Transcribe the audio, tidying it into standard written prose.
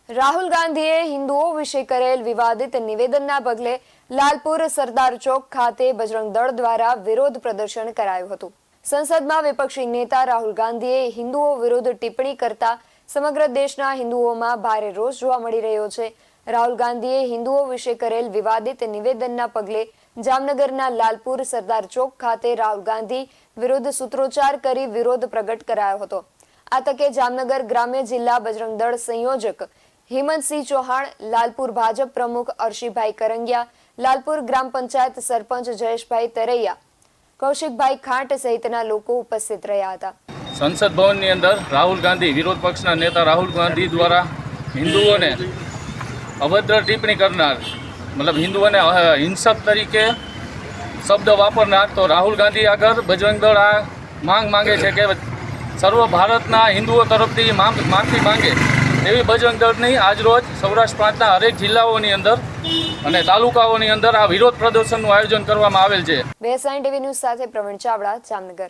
રાહુલ ગાંધીએ હિન્દુઓ વિશે કરેલ વિવાદિત નિવેદનના પગલે લાલપુર સરદાર ચોક ખાતે બજરંગ દળ દ્વારા વિરોધ પ્રદર્શન કરાયું હતું। સંસદમાં વિપક્ષી નેતા રાહુલ ગાંધીએ હિન્દુઓ વિરુદ્ધ ટિપ્પણી કરતા સમગ્ર દેશના હિન્દુઓમાં ભારે રોષ જોવા મળી રહ્યો છે। રાહુલ ગાંધીએ હિન્દુઓ વિશે કરેલ વિવાદિત નિવેદનના પગલે જામનગરના લાલપુર સરદાર ચોક ખાતે રાહુલ ગાંધી વિરુદ્ધ સૂત્રોચ્ચાર કરી વિરોધ પ્રગટ કરાયો હતો। આ તકે જામનગર ગ્રામ્ય જિલ્લા બજરંગ દળ સંયોજક હેમંતસિંહ ચૌહાણ, લાલપુર ભાજપ પ્રમુખ અર્શીભાઈ કરંગિયા, લાલપુર ગ્રામ પંચાયત સરપંચ જયેશભાઈ તરૈયા, કૌશિકભાઈ ખાંટ સહિતના લોકો ઉપસ્થિત રહ્યા હતા। સંસદ ભવનની અંદર રાહુલ ગાંધી વિરોધ પક્ષના નેતા રાહુલ ગાંધી દ્વારા હિન્દુઓને અભદ્ર ટિપ્પણી કરનાર મતલબ હિન્દુઓને હિંસક તરીકે શબ્દ વાપરનાર તો રાહુલ ગાંધી આગળ બજરંગ દળ આ માંગ માંગે છે કે સર્વ ભારતના હિન્દુઓ તરફથી માફી માંગે એવી બજરંગ દળની આજરોજ સૌરાષ્ટ્ર પ્રાંતના હરેક જિલ્લાઓની અંદર અને તાલુકાઓની અંદર આ વિરોધ પ્રદર્શનનું આયોજન કરવામાં આવેલ છે। BSN TV ન્યૂઝ સાથે પ્રવીણ ચાવડા, જામનગર।